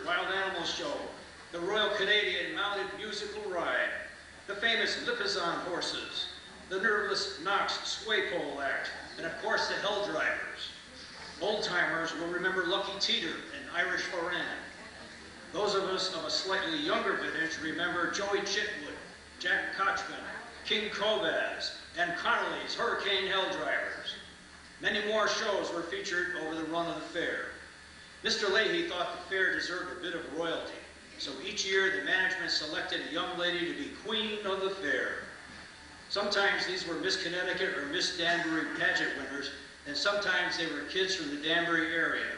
Wild Animal Show, the Royal Canadian Mounted Musical Ride, the famous Lipizzan horses, the nerveless Knox Sway Pole Act, and of course the Hell Drivers. Old-timers will remember Lucky Teeter and Irish Foran. Those of us of a slightly younger vintage remember Joey Chitwood, Jack Kochman, King Kobaz, and Connolly's Hurricane Hell Drivers. Many more shows were featured over the run of the fair. Mr. Leahy thought the fair deserved a bit of royalty, so each year the management selected a young lady to be queen of the fair. Sometimes these were Miss Connecticut or Miss Danbury pageant winners, and sometimes they were kids from the Danbury area.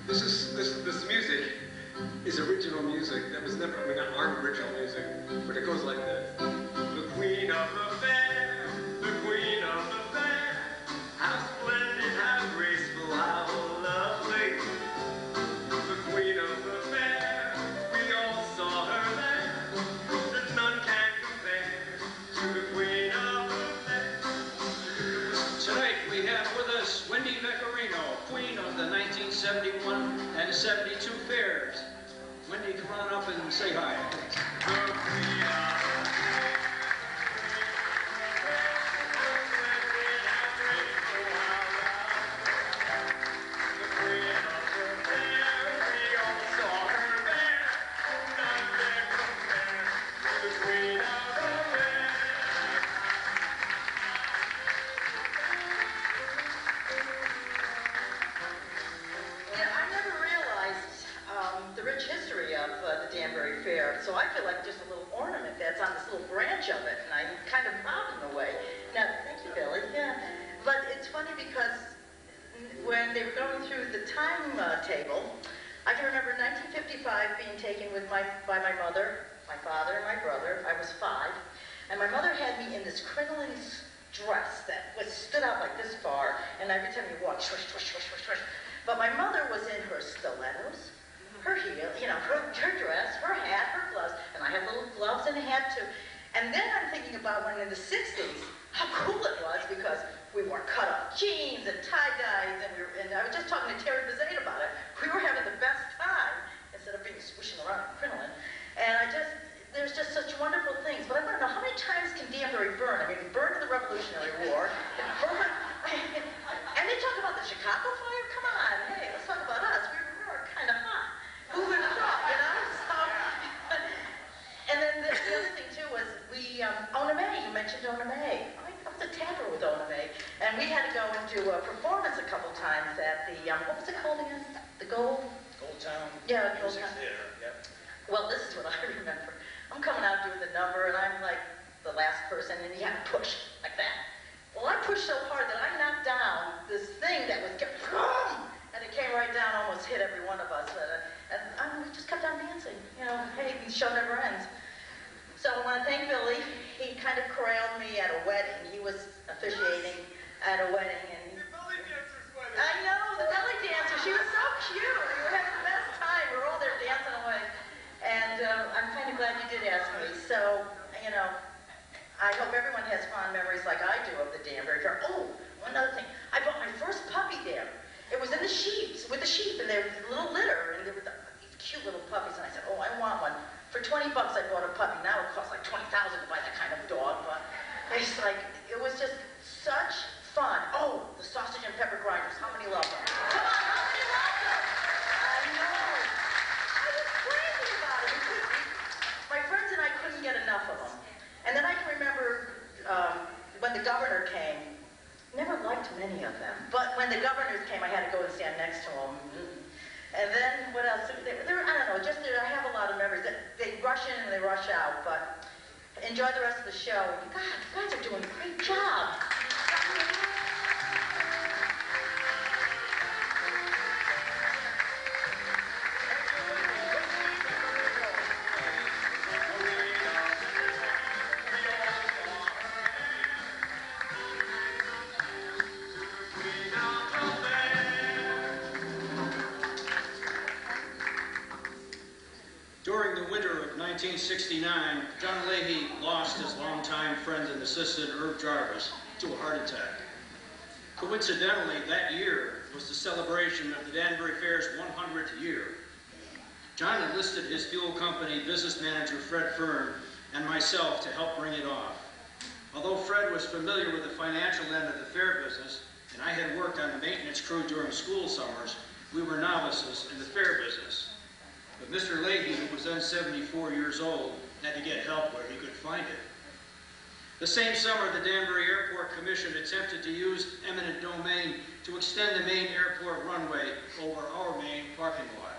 This music is original music that was never, I mean, not our original music, but it goes like this. The queen of the fair, the queen of the fair, how splendid, how graceful, how lovely. The queen of the fair, we all saw her there, that none can compare to the queen of the fair. Tonight we have with us Wendy Veccarino, queen of the 1971 and 72 fairs. Wendy, come on up and say hi. So I feel like just a little ornament that's on this little branch of it, and I'm kind of proud in a way. Now, thank you, Billy. Yeah, but it's funny because when they were going through the time table, I can remember 1955 being taken by my mother, my father, and my brother. I was 5, and my mother had me in this crinoline dress that stood out like this far, and every time you walked, swish, swish, swish, swish, swish. But my mother was in her stilettos, her heel, you know, her dress, her hat, her gloves, and I had little gloves and a hat too. And then I'm thinking about when in the 60s, how cool it was because we wore cut-off jeans and tie-dyes, and I was just talking to Terry Bazate about it. We were having the best time instead of being swishing around in crinoline. And there's just such wonderful things. But I want to know, how many times can Danbury burn? I mean, we burned in the Revolutionary War, and they talk about the Chicago fire? Come on, hey, let's talk about us. We were kind of hot. Who would have thought, you know? So, and then the other thing, too, was Ona May, you mentioned Ona May. I was a tapper with Ona May. And we had to go and do a performance a couple times at the, what was it called again? The Gold Town. Yeah, Gold Town. Theater, yep. Well, this is what I remember. I'm coming out doing the number, and I'm like the last person, and you have to push like that. Well, I pushed so hard that I knocked down this thing that was, and it came right down, almost hit every one of us. And we just kept on dancing. You know, hey, the show never ends. So I want to thank Billy. He kind of corralled me at a wedding. He was officiating at a wedding. And The belly dancer's wedding. I know, the belly dancer. She was so cute. We were having the best time. We were all there dancing away. And I'm kind of glad you did ask me. So, you know, I hope everyone has fond memories like I do of the Danbury Fair. Oh, one other thing. I bought my first puppy there. It was in the sheep, with the sheep, and there was a little litter, and there were these cute little puppies, and I said, oh, I want one. For 20 bucks, I bought a puppy. Now it costs like 20,000 to buy that kind of dog, but it's like, it was just such fun. Oh, the sausage and pepper grinders. How many love them? Come on, how many love them? I know. I was crazy about it. My friends and I couldn't get enough of them. And then I can remember when the governor came, never liked many of them. But when the governors came, I had to go and stand next to them. And then, what else? I don't know, I have a lot of memories. They rush in and they rush out, but enjoy the rest of the show. God, you guys are doing a great job. During the winter of 1969, John Leahy lost his longtime longtime friend and assistant Irv Jarvis to a heart attack. Coincidentally, that year was the celebration of the Danbury Fair's 100th year. John enlisted his fuel company business manager Fred Fern and myself to help bring it off. Although Fred was familiar with the financial end of the fair business, and I had worked on the maintenance crew during school summers, we were novices in the fair business. But Mr. Leahy, who was then 74 years old, had to get help where he could find it. The same summer, the Danbury Airport Commission attempted to use eminent domain to extend the main airport runway over our main parking lot.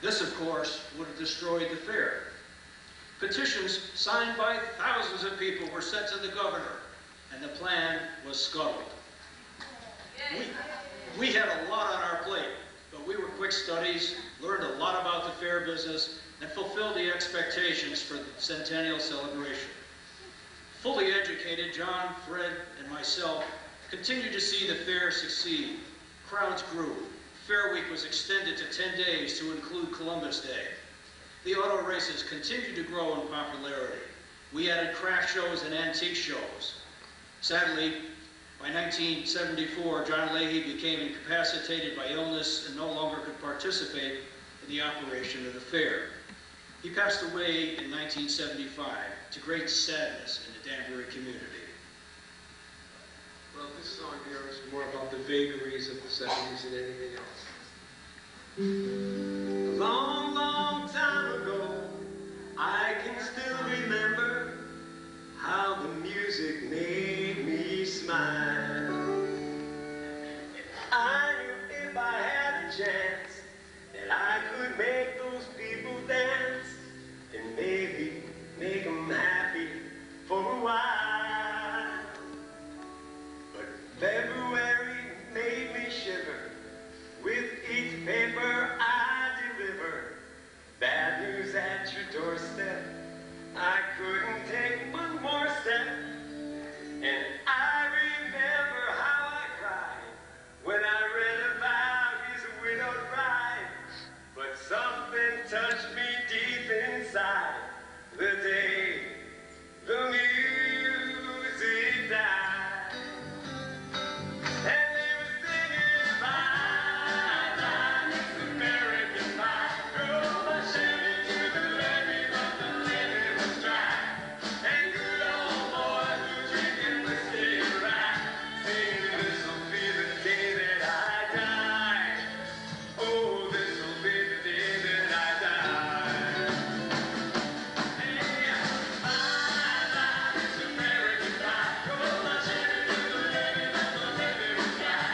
This, of course, would have destroyed the fair. Petitions signed by thousands of people were sent to the governor, and the plan was scuttled. We had a lot on our plate, but we were quick studies, learned a lot about the fair business, and fulfilled the expectations for the centennial celebration. Fully educated, John, Fred, and myself continued to see the fair succeed. Crowds grew. Fair Week was extended to 10 days to include Columbus Day. The auto races continued to grow in popularity. We added craft shows and antique shows. Sadly, by 1974, John Leahy became incapacitated by illness and no longer could participate in the operation of the fair. He passed away in 1975, to great sadness in the Danbury community. Well, this song here is more about the vagaries of the 70s than anything else. A long, long time ago, I can still remember how the music made me smile. I knew if I had a chance that I could make those people dance and maybe make them happy for a while. But February made me shiver with each paper I deliver. Bad news at your doorstep. I couldn't take one more step. And I remember how I cried when I read about his widowed bride. But something touched me deep inside the day the music died. And they were singing bye, bye, Miss American Pie. Drove my Chevy to the levee, but the levee was dry. And good old boys were drinking whiskey and rye, singing this'll be the day that I die. Oh, this'll be the day that I die. Hey, bye, bye, Miss American Pie. Drove my Chevy to the levee, but the levee was dry.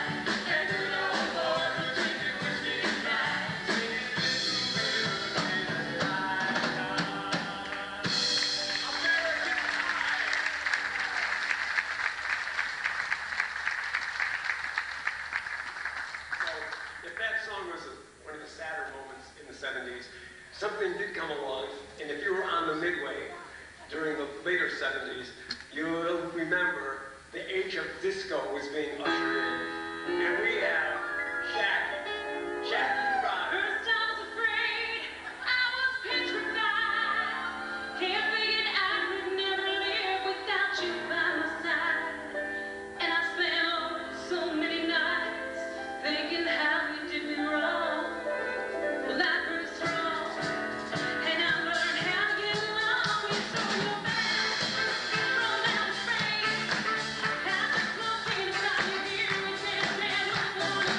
And good old boys were drinking whiskey and rye, singing this'll be the day that I die. American Pie! So, if that song was one of the sadder moments in the 70s, something did come along, and if you were on the midway during the later 70s, you'll remember the age of disco was being ushered in. And we have Jackie Robin. First I was afraid, I was petrified. Can't figure I could never live without you by my side. And I spent so many nights thinking how you did me wrong. Well, I grew strong, and I learned how to get along. You throw your back, roll down the street, have the smoke in about your ear, and then man was born.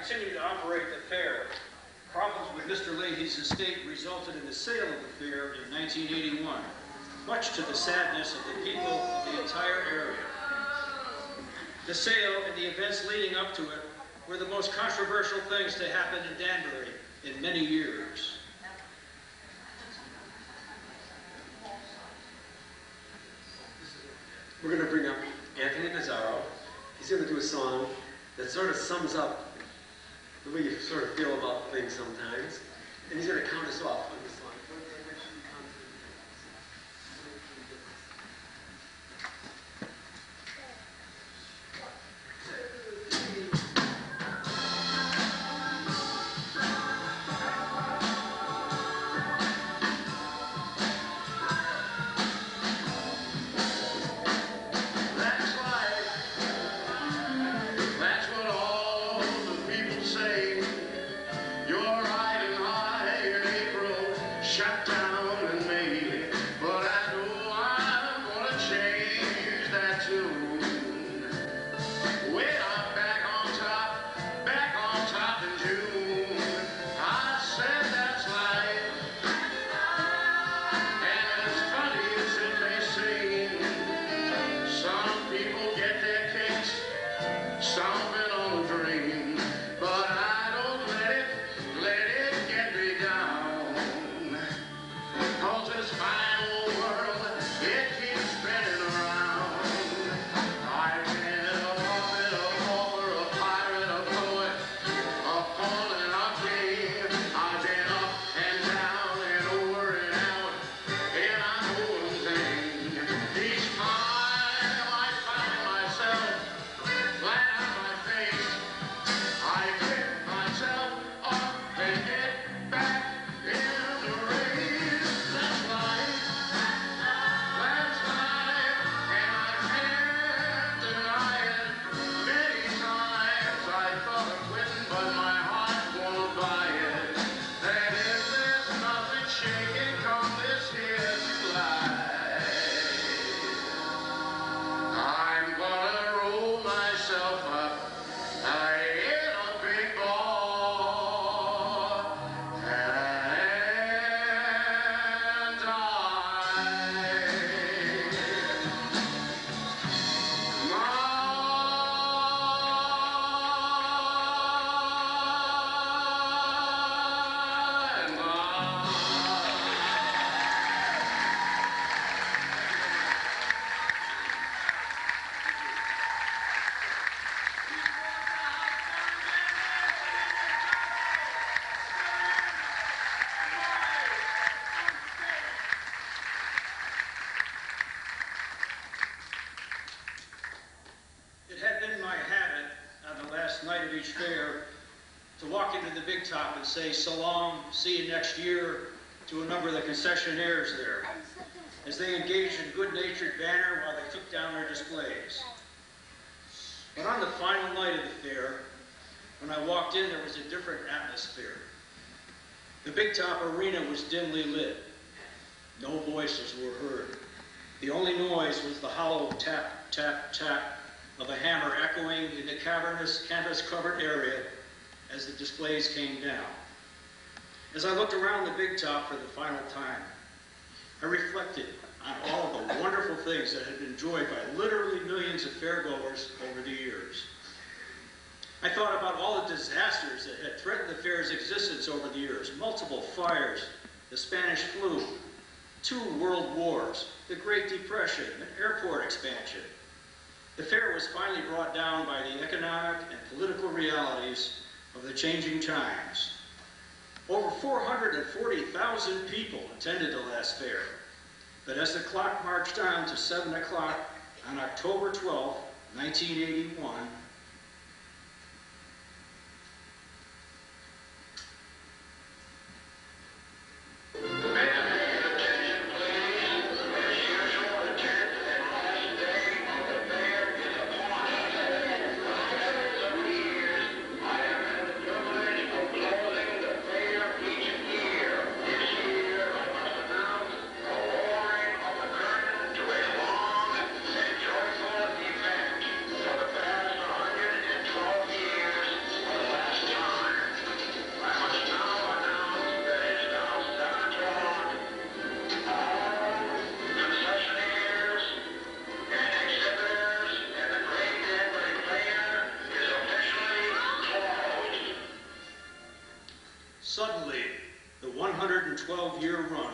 Continue to operate the fair. Problems with Mr. Leahy's estate resulted in the sale of the fair in 1981, much to the sadness of the people of the entire area. The sale and the events leading up to it were the most controversial things to happen in Danbury in many years. We're going to bring up Anthony Nazzaro. He's going to do a song that sort of sums up the way you sort of feel about things sometimes. And he's going to count us off on this song. Fair to walk into the big top and say so long, see you next year to a number of the concessionaires there as they engaged in good-natured banter while they took down their displays. But on the final night of the fair, when I walked in, there was a different atmosphere. The big top arena was dimly lit. No voices were heard. The only noise was the hollow tap, tap, tap of a hammer echoing in the cavernous, canvas-covered area as the displays came down. As I looked around the big top for the final time, I reflected on all of the wonderful things that had been enjoyed by literally millions of fairgoers over the years. I thought about all the disasters that had threatened the fair's existence over the years: multiple fires, the Spanish flu, 2 world wars, the Great Depression, and airport expansion. The fair was finally brought down by the economic and political realities of the changing times. Over 440,000 people attended the last fair, but as the clock marched on to 7 o'clock on October 12, 1981, suddenly, the 112-year run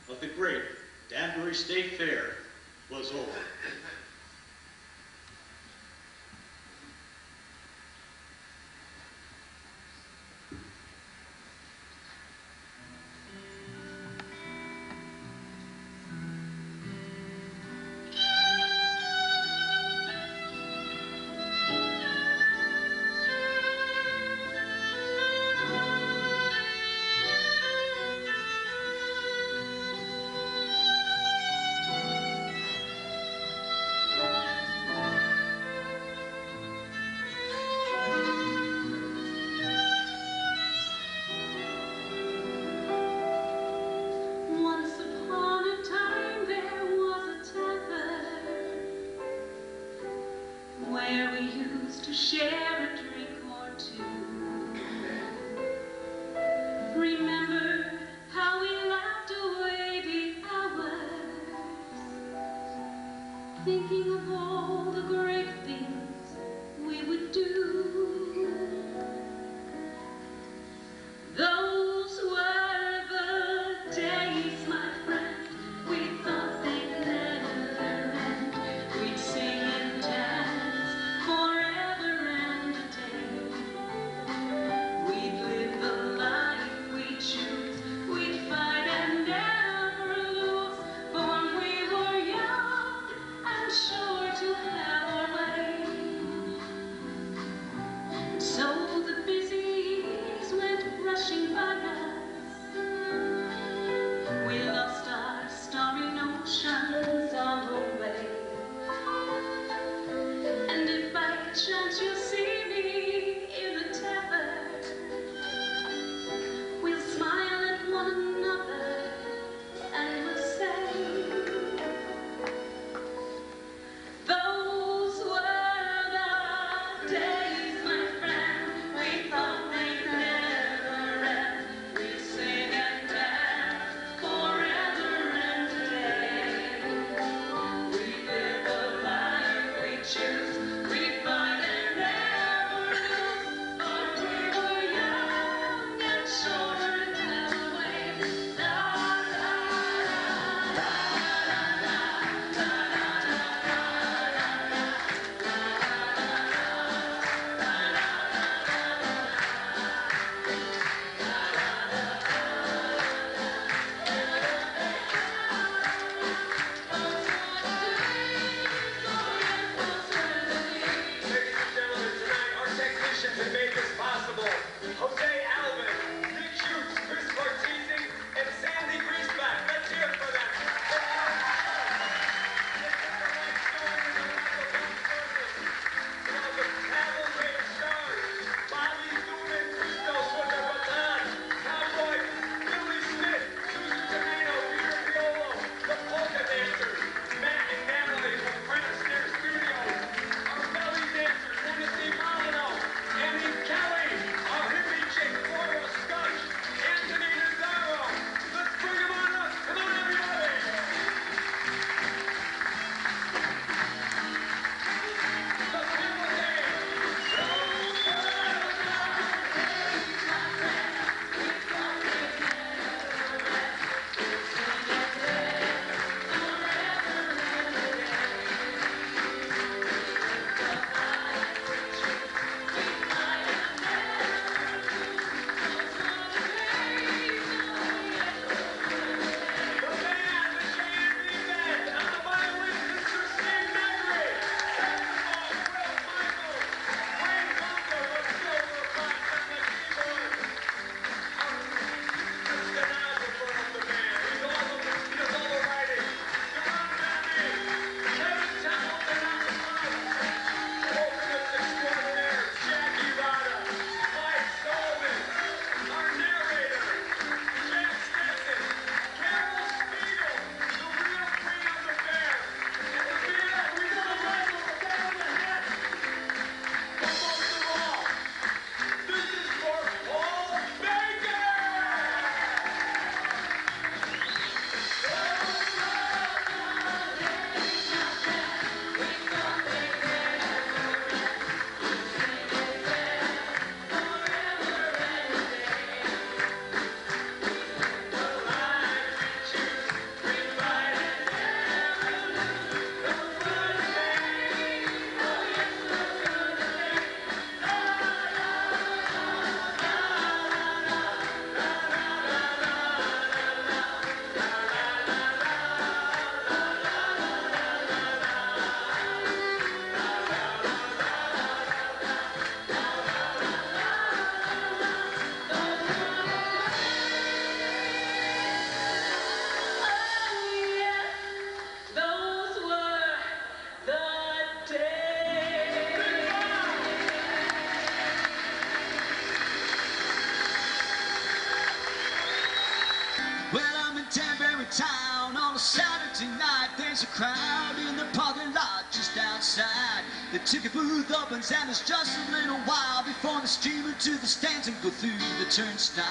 of the great Danbury State Fair was over. Where we used to share a drink or two. Remember how we laughed away the hours, thinking of all the great things we would do. Those were the days, my friend, we thought they'd never end. We'd sing and dance forever and a day. We'd live the life we chose. town on a Saturday night. There's a crowd in the parking lot just outside. The ticket booth opens and it's just a little while before they stream into the stands and go through the turnstiles.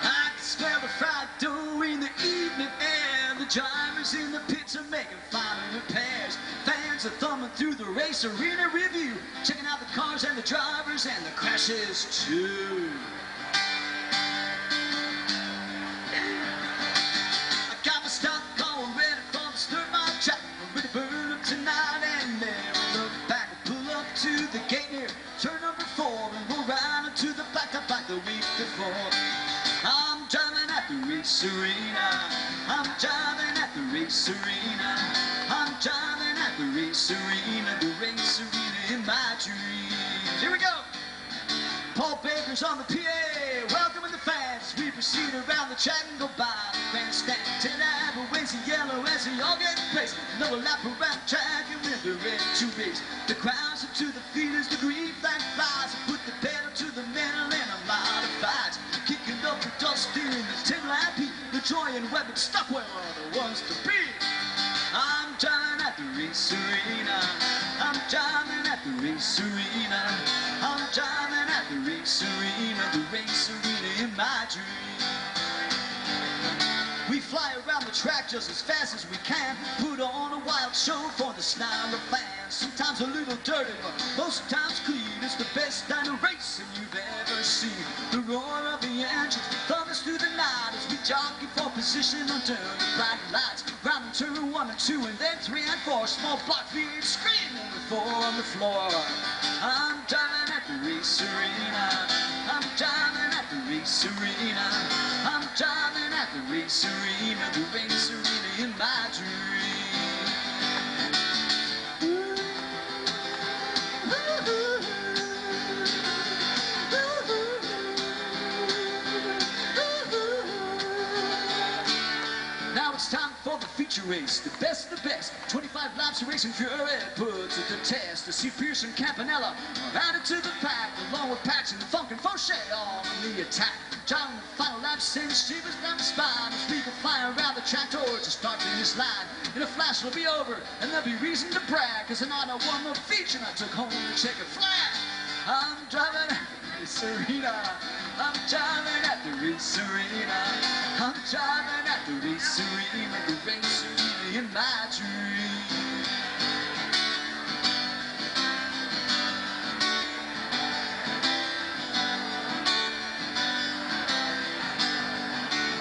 I can smell the fried dough in the evening air. The drivers in the pits are making final repairs. Fans are thumbing through the Race Arena Revue, checking out the cars and the drivers and the crashes too. I got my stock all ready for the start my track. I'm ready to burn up tonight and never look back. We'll pull up to the gate here, turn number 4, and we'll ride into the blacktop like the week before. I'm driving at the Race Arena. I'm driving at the Race Arena. I'm driving at the Race Arena, the Race Arena in my dreams. Here we go. Paul Baker's on the PA, welcoming the fans. We proceed around the track and go by the bandstand. 10 hour waves in yellow as they all get placed. Another lap around the track and then we're ready to race. The crowds up to the feet as the green flag flies. Put the pedal to the metal and I'm modified. Kicking up the dust in the 10-lap heat. The Joy and Webb and Stockwell are the ones to beat. I'm driving at the Race Arena. I'm driving at the Race Arena. I'm driving at the Race Arena, the Race Arena in my dreams. We fly around the track just as fast as we can. Put on a wild show for the snarl of fans. Sometimes a little dirty, but most times clean. It's the best kind of racing you've ever seen. The roar of the engines thunders through the night as we jockey for position under the bright lights. Round and turn 1 and 2 and then 3 and 4. Small block feet screaming before on the floor. I'm driving at the Race Arena. I'm driving at the Race Arena. I'm driving at the Race Arena, the Race Arena in my dreams. Now it's time for the feature race, the best of the best. 25 laps of racing fury puts it to test. To see Pierce and Campanella added to the pack, along with Patch and Funk and Fauché on the attack. John, the final lap sends shivers down the spine as we go flying around the track towards the start finish line. In a flash it'll be over and there'll be reason to brag, cause tonight I won the feature and I took home the checkered flag. I'm driving at the Race Arena. I'm driving at the Race Arena. I'm driving at the Race Arena, the Race Arena in my dreams.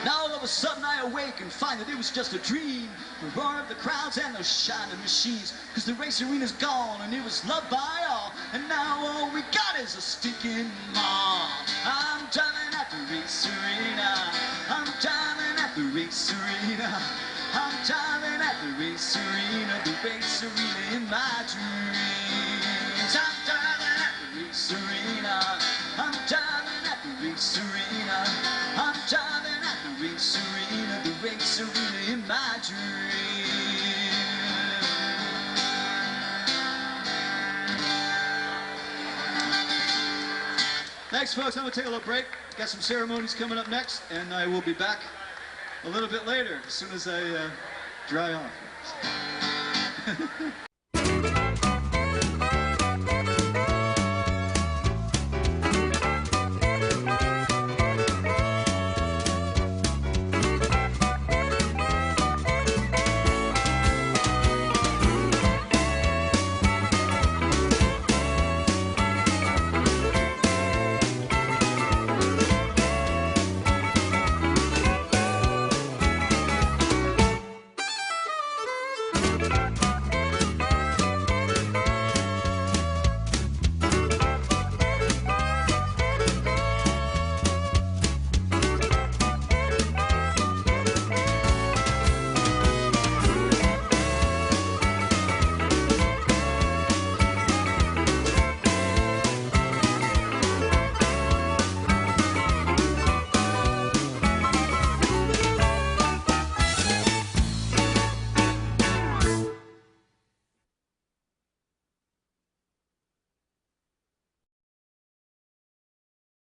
Now all of a sudden I awake and find that it was just a dream. The roar of the crowds and those shining machines. Cause the Race Arena's gone and it was loved by all. And now all we got is a stinking mall. I'm driving at the Race Arena. I'm driving at the Race Arena. I'm driving at the Race Arena, the Race Arena in my dreams. I'm driving at the Race Arena. I'm driving at the Race Arena. I'm driving at the Race Arena, the Race Arena in my dreams. Thanks, folks. I'm going to take a little break. Got some ceremonies coming up next, and I will be back a little bit later as soon as I dry off.